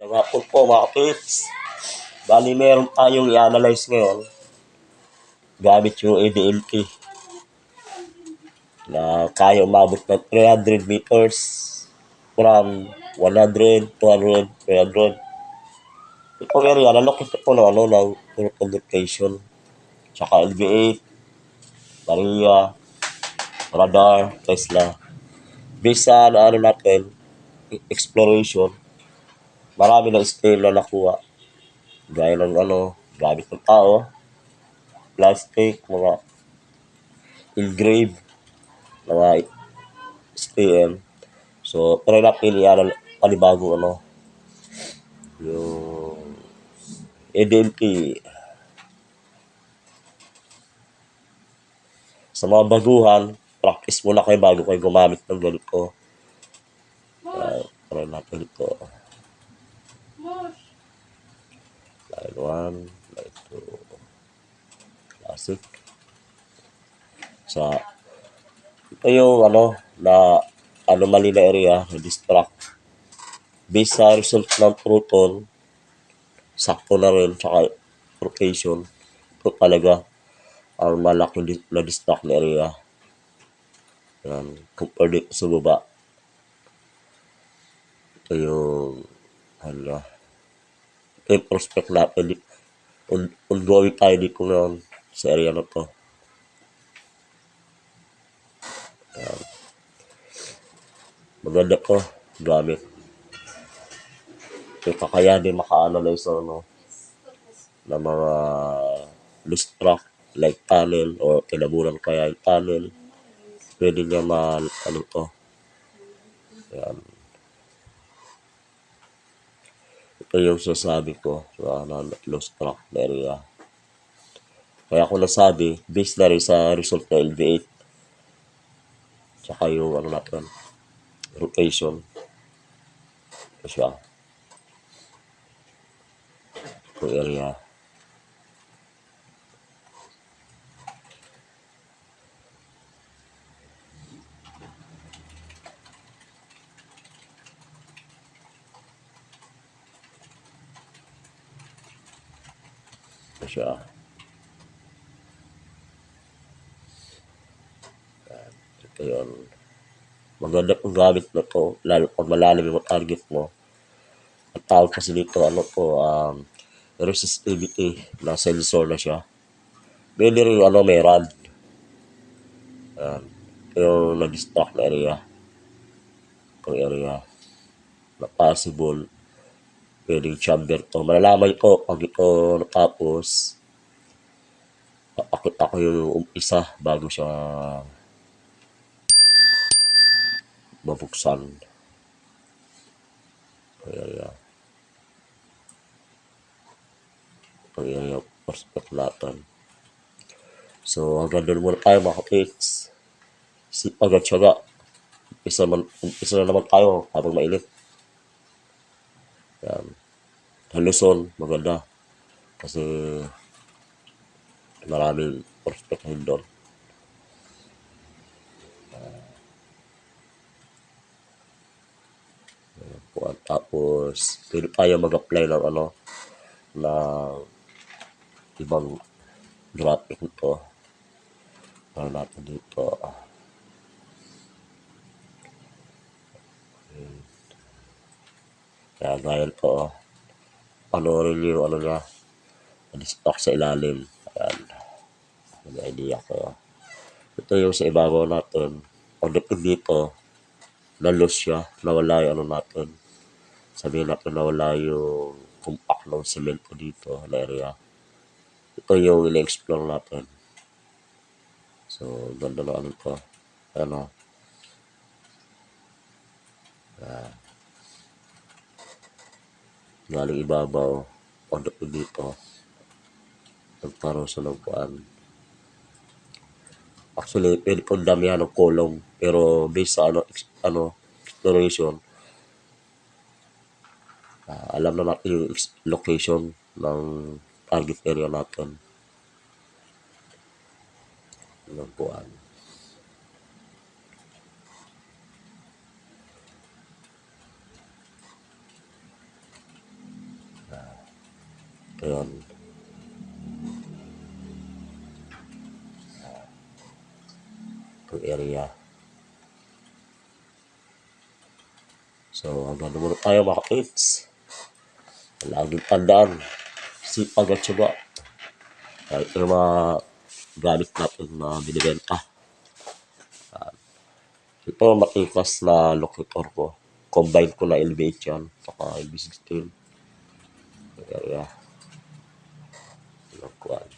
Mga po mga kapits. Bali meron tayong i-analyze ngayon gamit yung ADLT na kaya umabot ng 300 meters from 100, 200, 300. Itong area, nalokit po ng communication, tsaka LV8, Maria, radar, Tesla. Based sa natin, exploration, marami ng scale na nakuha. Gaya ng gamit ng tao, plastic, mga engrave, mga STM. So, try natin yan panibago yung ADLT. Sa mga baguhan, practice muna kayo bago kayo gumamit ng ganito. Try natin ito. Line 1, line 2, classic. Sa ito yung na anomaly na area, distract. Based sa result ng proton, sakto na rin, tsaka rotation, ito talaga ang malaki na distract na area. Yan, compared dito sa baba. Ito yung ito yung prospect natin. Ongoing tayo dito ngayon sa area na to. Yan. Maganda to gamit. Ito kakayanin maka-analyze na mga loose track like tunnel or kinaburan kaya yung tunnel. Pwede niya to. Yan. Ito yung sasabi ko sa lost track na area. Kaya ako nasabi, based na rin sa result na LV8. Tsaka yung natin, rotation. Ito siya. Ito area. Ito siya. Ito yun. Maganda pong gamit na to, lalo pag malalim yung target mo. Ang tawag kasi dito, resistivity na sensor na siya. Pwede rin may rod. Yung na-distract na area. Itong area na possible. Pwedeng chamber to. Malalaman ko pag ito natapos, papakita ko yung umpisa bago siya mabuksan. Area. Itong area prospect natin. So, hanggang doon muna tayo mga kapits. Agad siya umpisa na naman tayo habang mainit. Yan. Luzon, maganda. Kasi maraming prospect doon. Tapos, pwede tayo mag-apply ng na ibang graphic nito. Para natin dito. Kaya gaya ito, panoorin nyo yung niya, stock sa ilalim. Ayan. May idea ko. Ito yung sa ibabaw natin. Pagdating dito, na-lose siya, nawala yung natin. Sabihin natin nawala yung compact ng semento dito na area. Ito yung ina-explore natin. So, ganda na ito. Ayan. Galing ibabaw, pagdating dito, nagkaroon sa lagpuan. Actually, pwede po damihan ng kolong, pero based sa exploration, alam na natin yung location ng target area natin. Lagpuan. Ayan. Itong area. So, hanggang muna tayo mga kids. Laging tandaan, sipag at syaga. Kahit yung mga gamit natin na binibenta. Ito ang makikas na locator ko. Combine ko na LBH yan. Saka LB16. Area. Kuan.